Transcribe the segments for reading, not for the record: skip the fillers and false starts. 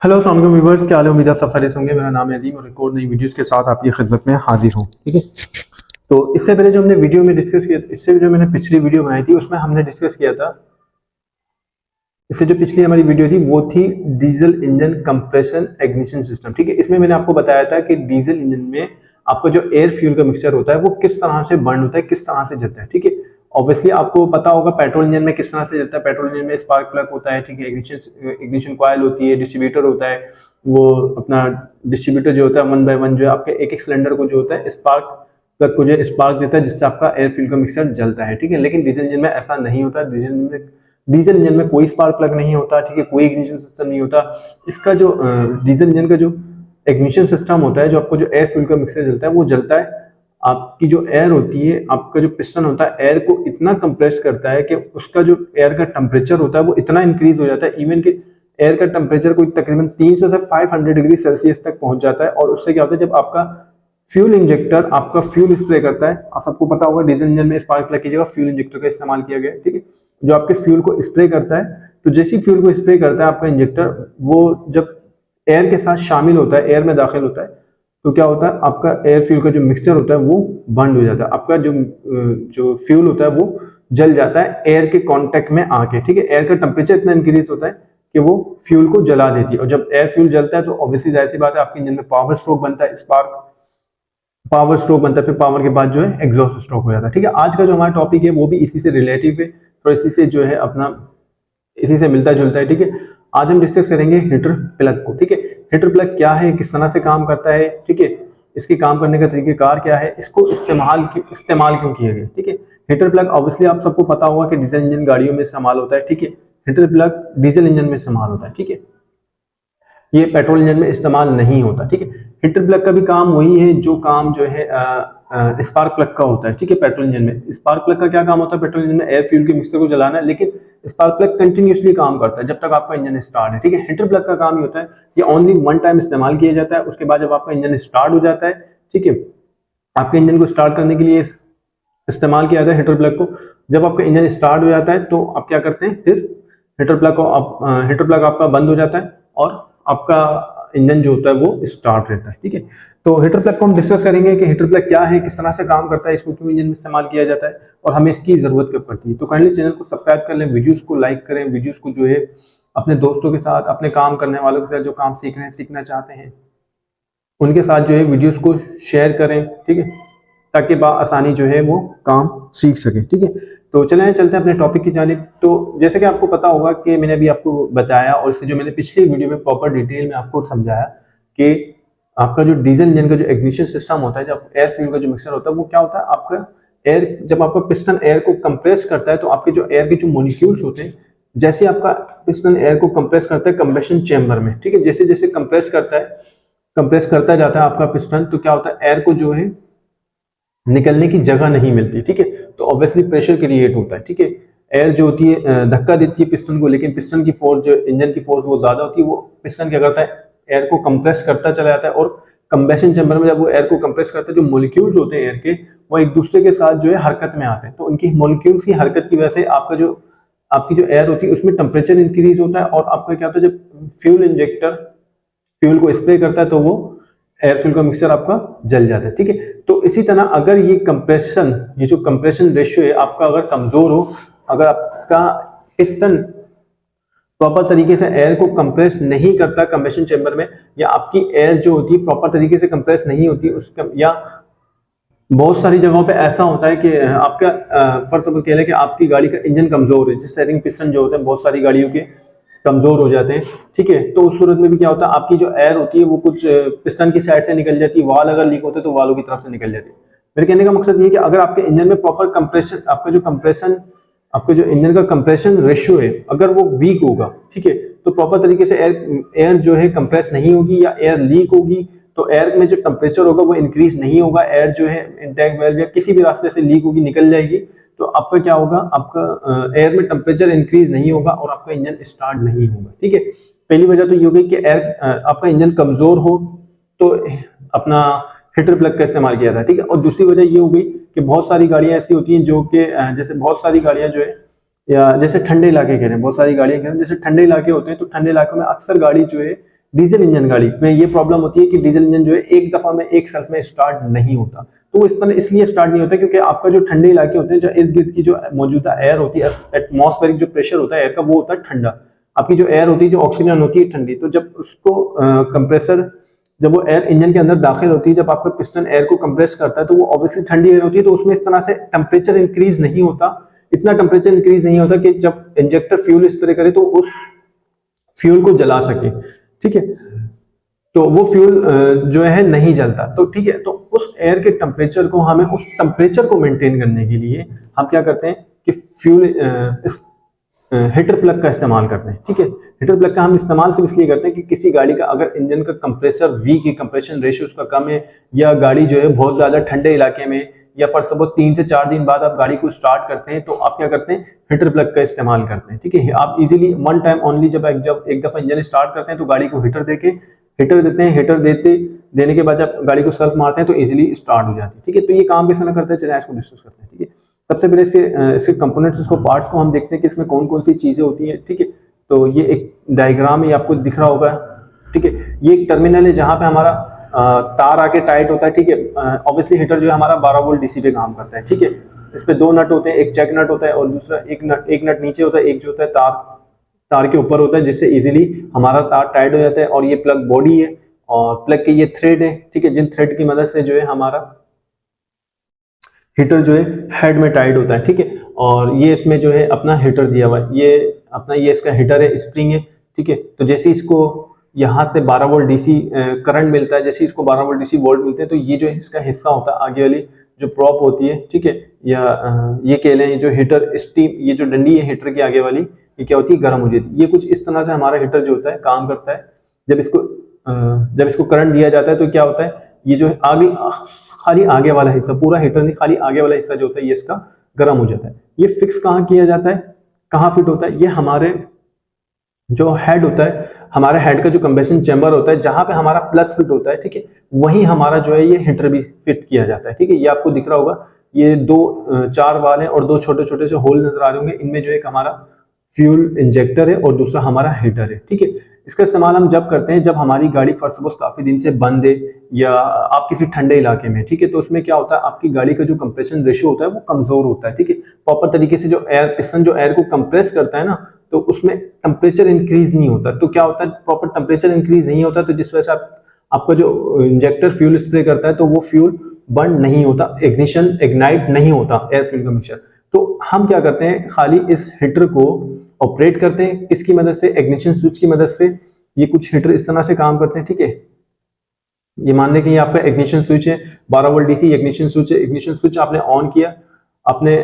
Hello अस्सलाम वालेकुम viewers, क्या हाल है। उम्मीद है आप सब खैरियत होंगे। मेरा नाम है अजीम और एक और नई वीडियोस के साथ आपकी खिदमत में हाजिर हूँ। ठीक है, तो इससे पहले जो हमने वीडियो में डिस्कस किया, इससे जो मैंने पिछली वीडियो बनाई थी उसमें हमने डिस्कस किया था, इससे जो पिछली हमारी वीडियो थी वो थी diesel engine compression ignition system. ठीक है, इसमें मैंने आपको बताया था कि डीजल इंजन में आपका जो एयर फ्यूल का मिक्सचर होता है वो किस तरह से बर्न होता है, किस तरह से जलता है। ठीक है, ऑब्वियसली आपको पता होगा पेट्रोल इंजन में किस तरह से जलता है। पेट्रोल इंजन में स्पार्क प्लग होता है, ठीक है, इग्निशन कॉइल होती है, डिस्ट्रीब्यूटर होता है। वो अपना डिस्ट्रीब्यूटर जो होता है वन बाय वन जो है आपके एक एक सिलेंडर को जो होता है स्पार्क प्लग को जो स्पार्क देता है, जिससे आपका एयर फ्यूल का मिक्सचर जलता है। ठीक है, लेकिन डीजल इंजन में ऐसा नहीं होता। डीजल इंजन में कोई स्पार्क प्लग नहीं होता। ठीक है, कोई इग्निशन सिस्टम नहीं होता। इसका जो डीजल इंजन का जो इग्निशन सिस्टम होता है, जो आपको जो एयर फ्यूल का मिक्सचर जलता है वो जलता है, आपकी जो एयर होती है, आपका जो पिस्टन होता है एयर को इतना कंप्रेस करता है कि उसका जो एयर का टेम्परेचर होता है वो इतना इंक्रीज हो जाता है, इवन कि एयर का टेम्परेचर कोई तकरीबन 300 से 500 डिग्री सेल्सियस तक पहुंच जाता है। और उससे क्या होता है, जब आपका फ्यूल इंजेक्टर आपका फ्यूल स्प्रे करता है, आप सबको पता होगा डीजल इंजन में स्पार्क प्लग की जगह फ्यूल इंजेक्टर का इस्तेमाल किया गया है। ठीक है, जो आपके फ्यूल को स्प्रे करता है, तो जैसे ही फ्यूल को स्प्रे करता है आपका इंजेक्टर, वो जब एयर के साथ शामिल होता है, एयर में दाखिल होता है, तो क्या होता है, आपका एयर फ्यूल का जो मिक्सचर होता है वो बंद हो जाता है। आपका जो फ्यूल होता है वो जल जाता है एयर के कांटेक्ट में आके। ठीक है, एयर का टेम्परेचर इतना इंक्रीज होता है कि वो फ्यूल को जला देती है। और जब एयर फ्यूल जलता है तो ऑब्वियसली जाहिर सी बात है आपके इंजन में पावर स्ट्रोक बनता है, स्पार्क पावर स्ट्रोक बनता है। फिर पावर के बाद जो है एग्जॉस्ट स्ट्रोक हो जाता है। ठीक है, आज का जो हमारा टॉपिक है वो भी इसी से रिलेटिव है, तो इसी से जो है अपना इसी से मिलता जुलता है। ठीक है, आज हम डिस्कस करेंगे हीटर प्लग को। ठीक है, हीटर प्लग क्या है, किस तरह से काम करता है, ठीक है, इसके काम करने का तरीकेकार क्या है, इसको इस्तेमाल क्यों किया गया। ठीक है, हीटर प्लग ऑब्वियसली आप सबको पता होगा कि डीजल इंजन गाड़ियों में इस्तेमाल होता है। ठीक है, हीटर प्लग डीजल इंजन में इस्तेमाल होता है। ठीक है, ये पेट्रोल इंजन में इस्तेमाल नहीं होता। ठीक है, हीटर प्लग का भी काम वही है जो काम जो है स्पार्क प्लग का होता है। ठीक है, पेट्रोल इंजन में स्पार्क प्लग का क्या काम होता है, पेट्रोल इंजन में एयर फ्यूल के मिक्सर को जलाना है, लेकिन स्पार्क प्लग कंटिन्यूसली काम करता है जब तक आपका इंजन स्टार्ट है। ठीक है, हीटर प्लग का काम ही होता है, ये ओनली वन टाइम इस्तेमाल किया जाता है। उसके बाद जब आपका इंजन स्टार्ट हो जाता है, ठीक है, आपके इंजन को स्टार्ट करने के लिए इस्तेमाल किया जाता है हीटर प्लग को। जब आपका इंजन स्टार्ट हो जाता है तो आप क्या करते हैं, फिर हीटर प्लग आपका बंद हो जाता है और आपका इंजन जो होता है वो स्टार्ट रहता है। ठीक है, तो हीटर प्लग को हम डिस्कस करेंगे कि हीटर प्लग क्या है, किस तरह से काम करता है, इसको क्यों इंजन में इस्तेमाल किया जाता है और हमें इसकी जरूरत कब पड़ती है। तो काइंडली चैनल को सब्सक्राइब कर लें, वीडियोस को लाइक करें, वीडियोस को जो है अपने दोस्तों के साथ, अपने काम करने वालों के साथ, जो काम सीख रहे हैं, सीखना चाहते हैं, उनके साथ जो है वीडियोस को शेयर करें। ठीक है, ताकि आसानी जो है वो काम सीख सके। ठीक है, तो चलें चलते हैं अपने टॉपिक की जानिब। तो जैसे कि आपको पता होगा कि मैंने अभी आपको बताया और इससे जो मैंने पिछली वीडियो में प्रॉपर डिटेल में आपको समझाया कि आपका जो डीजल इंजन का जो इग्निशन सिस्टम होता है, जब एयर फ्यूल का जो मिक्सर होता है वो क्या होता है, आपका एयर जब आपका पिस्टन एयर को कंप्रेस करता है तो आपके जो एयर के जो मोलिक्यूल्स होते हैं, जैसे आपका पिस्टन एयर को कंप्रेस करता है कंबेशन चेंबर में, ठीक है, जैसे जैसे कंप्रेस करता जाता है आपका पिस्टन, तो क्या होता है, एयर को जो है निकलने की जगह नहीं मिलती। ठीक है, तो ऑब्वियसली प्रेशर क्रिएट होता है। ठीक है, एयर जो होती है धक्का देती है पिस्टन को, लेकिन पिस्टन की फोर्स, जो इंजन की फोर्स वो ज्यादा होती है, वो पिस्टन क्या करता है, एयर को कंप्रेस करता चला जाता है। और कंबेशन चैम्बर में जब वो एयर को कंप्रेस करता है, जो मोलिक्यूल्स होते हैं एयर के, वो एक दूसरे के साथ जो है हरकत में आते हैं। तो उनकी मोलिक्यूल्स की हरकत की वजह से आपकी जो एयर होती है उसमें टेम्परेचर इंक्रीज होता है। और आपका क्या होता है, जब फ्यूल इंजेक्टर फ्यूल को स्प्रे करता है तो वो एयर फ्यूल का मिक्सचर आपका जल जाता है। ठीक है, तो इसी तरह अगर ये जो कंप्रेशन रेशियो है आपका अगर कमजोर हो, अगर आपका पिस्टन प्रॉपर तरीके से एयर को कंप्रेस नहीं करता कंबेशन चेंबर में, या आपकी एयर जो होती है प्रॉपर तरीके से कंप्रेस नहीं होती उसका, या बहुत सारी जगहों पे ऐसा होता है कि आपका फर्स्ट ऑफ ऑल कह लें कि आपकी गाड़ी का इंजन कमजोर है, जिस सेटिंग पिस्टन जो होते हैं बहुत सारी गाड़ियों के कमजोर हो जाते हैं। ठीक है, तो उस सूरत में भी क्या होता है, आपकी जो एयर होती है वो कुछ पिस्टन की साइड से निकल जाती है, वाल अगर लीक होते हैं तो वालों की तरफ से निकल जाती है। मेरे कहने का मकसद ये है कि अगर आपके इंजन में प्रॉपर कंप्रेशन, आपका जो इंजन का कंप्रेशन रेशियो है अगर वो वीक होगा, ठीक है, तो प्रॉपर तरीके से एयर जो है कंप्रेस नहीं होगी या एयर लीक होगी, तो एयर में जो टेम्परेचर होगा वो इंक्रीज नहीं होगा। एयर जो है इंटैक्ट वेल्व या किसी भी रास्ते से लीक होगी, निकल जाएगी, तो आपका क्या होगा, आपका एयर में टेम्परेचर इंक्रीज नहीं होगा और आपका इंजन स्टार्ट नहीं होगा। ठीक है, पहली वजह तो ये हो गई कि एयर आपका इंजन कमजोर हो तो अपना हीटर प्लग का इस्तेमाल किया था। ठीक है, और दूसरी वजह ये हो गई कि बहुत सारी गाड़ियां ऐसी होती हैं जो कि जैसे बहुत सारी गाड़ियां जो है, या जैसे ठंडे इलाके कह रहे हैं, बहुत सारी गाड़ियां कह रहे हैं जैसे ठंडे इलाके होते हैं, तो ठंडे इलाकों में अक्सर गाड़ी जो है डीजल इंजन गाड़ी में ये प्रॉब्लम होती है कि डीजल इंजन जो है एक दफा में एक सेल्फ में स्टार्ट नहीं होता। तो वो इस तरह इसलिए स्टार्ट नहीं होता क्योंकि आपका जो ठंडे इलाके होते हैं, जो इर्द गिर्द की जो मौजूदा एयर होती है, एटमॉस्फेरिक जो प्रेशर होता है एयर का, वो होता है ठंडा। आपकी जो एयर होती है, जो ऑक्सीजन होती है, ठंडी। तो जब उसको कंप्रेसर, जब वो एयर इंजन के अंदर दाखिल होती है, जब आपका पिस्टन एयर को कंप्रेस करता है, तो वो ऑब्वियसली ठंडी एयर होती है, तो उसमें इस तरह से टेम्परेचर इंक्रीज नहीं होता, इतना टेम्परेचर इंक्रीज नहीं होता कि जब इंजेक्टर फ्यूल स्प्रे करे तो उस फ्यूल को जला सके। ठीक है, तो वो फ्यूल जो है नहीं जलता। तो ठीक है, तो उस एयर के टेम्परेचर को, हमें उस टेम्परेचर को मेंटेन करने के लिए हम क्या करते हैं कि फ्यूल इस हीटर प्लग का इस्तेमाल करते हैं। ठीक है, हीटर प्लग का हम इस्तेमाल सिर्फ इसलिए करते हैं कि किसी गाड़ी का अगर इंजन का कंप्रेसर वीक है, कंप्रेशन रेशियो उसका कम है, या गाड़ी जो है बहुत ज्यादा ठंडे इलाके में, या फॉर सपोज 3 से 4 दिन बाद आप गाड़ी को स्टार्ट करते हैं, तो आप क्या करते हैं, हीटर प्लग का इस्तेमाल करते हैं। ठीक है, आप इजीली वन टाइम ओनली, जब एक दफा इंजन स्टार्ट करते हैं तो गाड़ी को हीटर देते हैं, हीटर देने के बाद जब गाड़ी को सेल्फ मारते हैं तो इजीली स्टार्ट हो जाती है। ठीक है, तो ये काम किस तरह करते हैं, चलिए इसको डिस्कस करते हैं। ठीक है, सबसे पहले इसके कंपोनेंट्स, इसको पार्ट्स को हम देखते हैं कि इसमें कौन कौन सी चीजें होती हैं। ठीक है, तो ये एक डायग्राम ही आपको दिख रहा होगा। ठीक है, ये एक टर्मिनल है जहां पे हमारा तार आके टाइट होता है। ठीक है, ऑब्वियसली हीटर जो है हमारा 12 वोल्ट डीसी पे काम करता है। ठीक है, इस पे 2 नट होते हैं, एक चेक नट होता है और दूसरा एक नट नीचे होता है, एक जो होता है तार के ऊपर होता है, जिससे इजीली हमारा तार टाइट हो जाता है। और ये प्लग बॉडी है और प्लग के ये थ्रेड है। ठीक है, जिन थ्रेड की मदद से जो है हमारा हीटर जो है हेड में टाइट होता है। ठीक है, और ये इसमें जो है अपना हीटर दिया हुआ है, ये इसका हीटर है, स्प्रिंग है। ठीक है, तो जैसे इसको यहाँ से 12 वोल्ट डीसी करंट मिलता है, जैसे इसको 12 वोल्ट डीसी वोल्ट मिलते हैं, तो ये जो है इसका हिस्सा होता है, आगे वाली जो प्रॉप होती है। ठीक है, या ये कह लें जो हीटर स्टीम, ये जो डंडी है हीटर की आगे वाली, ये क्या होती है, गर्म हो जाती है। ये कुछ इस तरह से हमारा हीटर जो होता है काम करता है। जब इसको करंट दिया जाता है तो क्या होता है, ये जो आगे, खाली आगे वाला हिस्सा, पूरा हीटर नहीं, खाली आगे वाला हिस्सा जो होता है ये इसका गर्म हो जाता है। ये फिक्स कहाँ किया जाता है, कहाँ फिट होता है, ये हमारे जो हेड होता है, हमारे हेड का जो कंबेशन चैम्बर होता है, जहां पे हमारा प्लग फिट होता है। ठीक है, वहीं हमारा जो है ये हीटर भी फिट किया जाता है। ठीक है, ये आपको दिख रहा होगा, ये 4 वाल हैं और 2 छोटे छोटे से होल नजर आ रहे होंगे। इनमें जो एक हमारा फ्यूल इंजेक्टर है और दूसरा हमारा हीटर है। ठीक है, इसका इस्तेमाल हम जब करते हैं जब हमारी गाड़ी फॉर सपोज काफी दिन से बंद है, या आप किसी ठंडे इलाके में। ठीक है, तो उसमें क्या होता है, आपकी गाड़ी का जो कंप्रेशन रेशियो होता है वो कमजोर होता है। ठीक है, प्रॉपर तरीके से जो एयर पिस्टन जो एयर को कंप्रेस करता है ना, तो उसमें टेम्परेचर इंक्रीज नहीं होता। तो क्या होता है, प्रॉपर टेम्परेचर इंक्रीज नहीं होता, तो जिस वजह से आपका जो इंजेक्टर फ्यूल स्प्रे करता है तो वो फ्यूल बर्न नहीं होता, इग्नाइट नहीं होता एयर फ्यूल का मिक्सचर। तो हम क्या करते हैं, खाली इस हीटर को ऑपरेट करते हैं, किसकी मदद से, इग्निशन स्विच की मदद से। ये कुछ हीटर इस तरह से काम करते हैं। ठीक है, ये मान लें कि ये आपका इग्निशन स्विच है, 12 वोल्ट डीसी इग्निशन स्विच है। इग्निशन स्विच आपने ऑन किया, आपने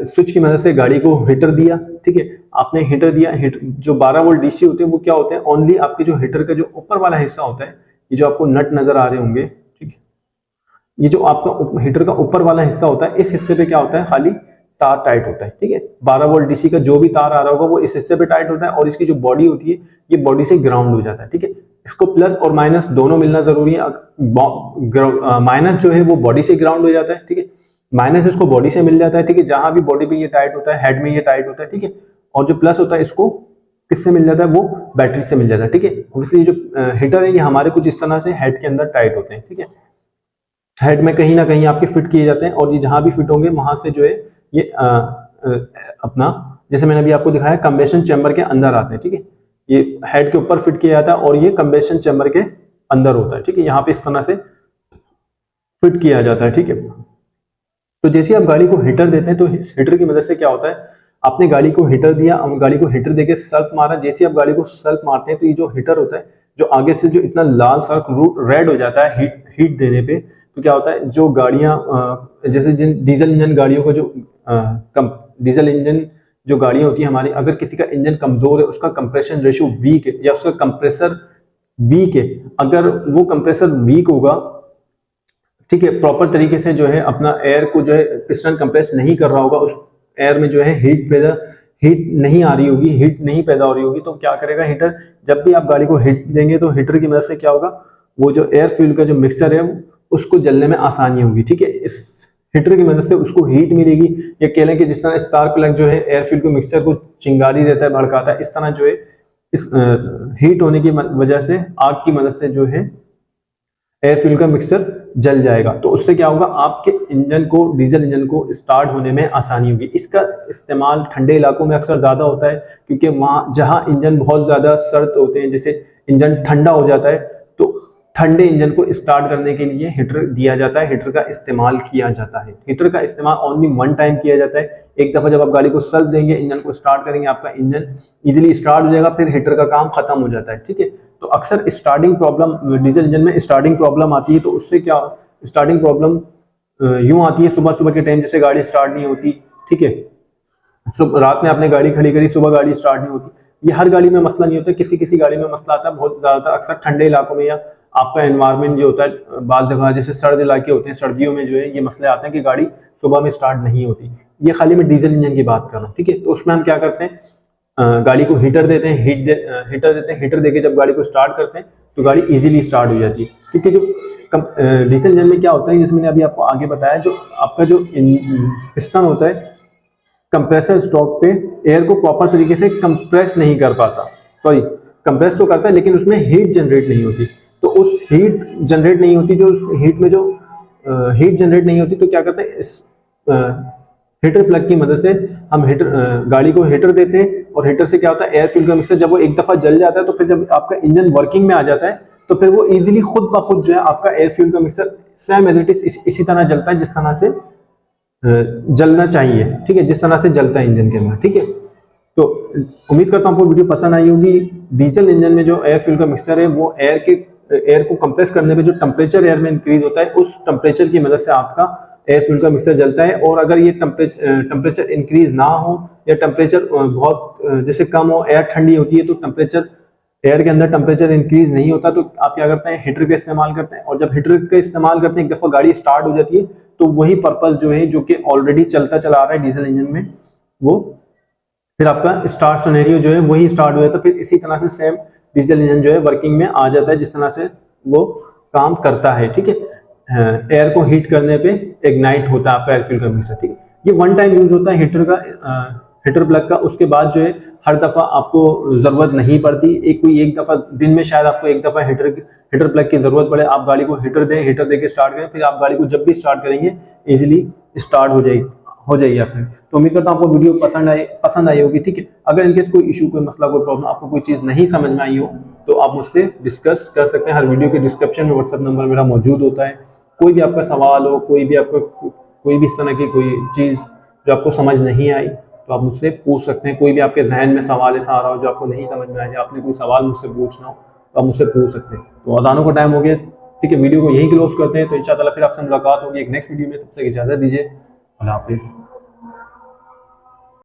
स्विच की मदद से गाड़ी को हीटर दिया। ठीक है, आपने हीटर दिया, जो 12 वोल्ट डीसी होते हैं वो क्या होते हैं, ओनली आपके जो हीटर का जो ऊपर वाला हिस्सा होता है, ये जो आपको नट नजर आ रहे होंगे। ठीक है, ये जो आपका हीटर का ऊपर वाला हिस्सा होता है, इस हिस्से पे क्या होता है, खाली तार टाइट होता है। ठीक है, 12 वोल्ट डीसी का जो भी तार आ रहा होगा वो इस हिस्से पे टाइट होता है, और इसकी जो बॉडी होती है ये बॉडी से ग्राउंड हो जाता है। ठीक है, इसको प्लस और माइनस दोनों मिलना जरूरी है। माइनस जो है वो बॉडी से ग्राउंड हो जाता है। ठीक है, माइनस इसको बॉडी से मिल जाता है। ठीक है, जहां भी बॉडी पे ये टाइट होता है, हेड में ये टाइट होता है। ठीक है, और जो प्लस होता है इसको किससे मिल जाता है, वो बैटरी से मिल जाता है। ठीक है, ऑब्वियसली जो हीटर है ये हमारे कुछ इस तरह से हेड के अंदर टाइट होते हैं। ठीक है, हेड में कहीं ना कहीं आपके फिट किए जाते हैं, और ये जहां भी फिट होंगे वहां से जो है ये अपना, जैसे मैंने अभी आपको दिखाया, कंबेशन चैम्बर के अंदर आते हैं। ठीक है, ये हेड के ऊपर फिट किया जाता है और ये कंबेशन चैम्बर के अंदर होता है। ठीक है, यहाँ पे इस तरह से फिट किया जाता है। ठीक है, तो जैसे आप गाड़ी को हीटर देते हैं तो इस हीटर की मदद से क्या होता है, आपने गाड़ी को हीटर दिया, गाड़ी को हीटर देके सेल्फ मारा। जैसे आप गाड़ी को सेल्फ मारते हैं तो ये जो हीटर होता है, जो आगे से जो इतना लाल सा रेड हो जाता है हीट देने पे, तो क्या होता है, जो गाड़ियां जैसे जिन डीजल इंजन गाड़ियों का जो डीजल इंजन जो गाड़ियां होती है हमारी, अगर किसी का इंजन कमजोर है, उसका कंप्रेशन रेशियो वीक है, या उसका कंप्रेसर वीक है, अगर वो कंप्रेसर वीक होगा, ठीक है, प्रॉपर तरीके से जो है अपना एयर को जो है पिस्टन कंप्रेस नहीं कर रहा होगा, उस एयर में जो है हीट नहीं आ रही होगी, हीट नहीं पैदा हो रही होगी, तो क्या करेगा हीटर, जब भी आप गाड़ी को हीट देंगे तो हीटर की मदद से क्या होगा, वो जो एयर फ्यूल का जो मिक्सचर है उसको जलने में आसानी होगी। ठीक है, इस हीटर की मदद से उसको हीट मिलेगी, या कह लें कि जिस तरह स्पार्क प्लग जो है एयर फ्यूल के मिक्सचर को चिंगारी देता है, भड़काता है, इस तरह जो है इस हीट होने की वजह से, आग की मदद से जो है एयर फ्यूल का मिक्सचर जल जाएगा। तो उससे क्या होगा, आपके इंजन को, डीजल इंजन को स्टार्ट होने में आसानी होगी। इसका इस्तेमाल ठंडे इलाकों में अक्सर ज़्यादा होता है, क्योंकि वहाँ जहाँ इंजन बहुत ज़्यादा सर्द होते हैं, जैसे इंजन ठंडा हो जाता है, तो ठंडे इंजन को स्टार्ट करने के लिए हीटर दिया जाता है, हीटर का इस्तेमाल किया जाता है। हीटर का इस्तेमाल ओनली वन टाइम किया जाता है। एक दफ़ा जब आप गाड़ी को सर्द देंगे, इंजन को स्टार्ट करेंगे, आपका इंजन इजीली स्टार्ट हो जाएगा, फिर हीटर का काम खत्म हो जाता है। ठीक है, तो अक्सर स्टार्टिंग प्रॉब्लम डीजल इंजन में स्टार्टिंग प्रॉब्लम आती है। तो उससे क्या, स्टार्टिंग प्रॉब्लम यूं आती है, सुबह सुबह के टाइम जैसे गाड़ी स्टार्ट नहीं होती, ठीक है, रात में आपने गाड़ी खड़ी करी, सुबह गाड़ी स्टार्ट नहीं होती। ये हर गाड़ी में मसला नहीं होता, किसी किसी गाड़ी में मसला आता है बहुत ज्यादा, अक्सर ठंडे इलाकों में, या आपका एनवायरमेंट जो होता है बाज़ जगह जैसे सर्द इलाके होते हैं, सर्दियों में जो है ये मसले आते हैं कि गाड़ी सुबह में स्टार्ट नहीं होती। ये खाली मैं डीजल इंजन की बात कर रहा हूँ। ठीक है, तो उसमें हम क्या करते हैं, गाड़ी को हीटर देते हैं, हीटर देके जब गाड़ी को स्टार्ट करते हैं तो गाड़ी इजीली स्टार्ट हो जाती है। क्योंकि जो डीजल इंजन में क्या होता है, जैसे मैंने अभी आपको आगे बताया, जो आपका जो पिस्टन होता है, कंप्रेसर स्टॉक पे एयर को प्रॉपर तरीके से कंप्रेस नहीं कर पाता, सॉरी कंप्रेस तो करता है लेकिन उसमें हीट जनरेट नहीं होती। तो उस हीट जनरेट नहीं होती, जो उस हीट में जो हीट जनरेट नहीं होती, तो क्या करते हैं, इस हीटर प्लग की मदद से हम गाड़ी को हीटर देते हैं, और हीटर से क्या होता है, एयर फ्यूल का मिक्सर जब वो एक दफा जल जाता है, तो फिर जब आपका इंजन वर्किंग में आ जाता है, तो फिर वो इजीली खुद ब खुद जो है आपका एयर फ्यूल का mixer same as it is इसी तरह जलता है जिस तरह से जलना चाहिए। ठीक है, जिस तरह से जलता है इंजन के अंदर। ठीक है, तो उम्मीद करता हूँ आपको वीडियो पसंद आई होगी। डीजल इंजन में जो एयर फ्यूल का मिक्सचर है, वो एयर को कंप्रेस करने पे जो टेम्परेचर एयर में इंक्रीज होता है, उस टेम्परेचर की मदद से आपका एयर फ्यूल का मिक्सर जलता है। और अगर ये टेम्परेचर इंक्रीज ना हो, या टेम्परेचर बहुत जैसे कम हो, एयर ठंडी होती है, तो टेम्परेचर एयर के अंदर टेम्परेचर इंक्रीज नहीं होता, तो आप क्या करते हैं, हीटर का इस्तेमाल करते हैं। और जब हीटर का इस्तेमाल करते हैं, एक दफा गाड़ी स्टार्ट हो जाती है, तो वही पर्पस जो है, जो कि ऑलरेडी चलता चला आ रहा है डीजल इंजन में, वो फिर आपका स्टार्ट सिनेरियो जो है वही स्टार्ट हो जाता है। फिर इसी तरह से सेम डीजल इंजन जो है वर्किंग में आ जाता है, जिस तरह से वो काम करता है। ठीक है, एयर को हीट करने पे इग्नाइट होता है आपका एयर फ्यूल का मिक्सर। ठीक है, ये वन टाइम यूज होता है हीटर का, हीटर प्लग का। उसके बाद जो है हर दफा आपको जरूरत नहीं पड़ती। एक दफा दिन में शायद आपको एक दफा हीटर प्लग की जरूरत पड़े, आप गाड़ी को हीटर देके स्टार्ट करें, फिर आप गाड़ी को जब भी स्टार्ट करेंगे इजीली स्टार्ट हो जाएगी आपने। तो उम्मीद करता हूँ आपको वीडियो पसंद आई होगी। ठीक है, अगर इनकेस कोई इशू, कोई मसला, कोई प्रॉब्लम, आपको कोई चीज़ नहीं समझ में आई हो, तो आप मुझसे डिस्कस कर सकते हैं। हर वीडियो के डिस्क्रिप्शन में व्हाट्सएप नंबर मेरा मौजूद होता है। कोई भी आपका सवाल हो, कोई भी इस तरह की कोई चीज़ जो आपको समझ नहीं आई, तो आप मुझसे पूछ सकते हैं। कोई भी आपके जहन में सवाल ऐसा आ रहा हो जो आपको नहीं समझ में आया, आपने कोई सवाल मुझसे पूछना हो, तो आप मुझसे पूछ सकते हैं। तो अजानों का टाइम हो गया, ठीक है, वीडियो को यहीं क्लोज करते हैं। तो इंशाअल्लाह फिर आपसे मुलाकात होगी एक नेक्स्ट वीडियो में। तब तक इजाज़त दीजिए, अल्लाह हाफिज़।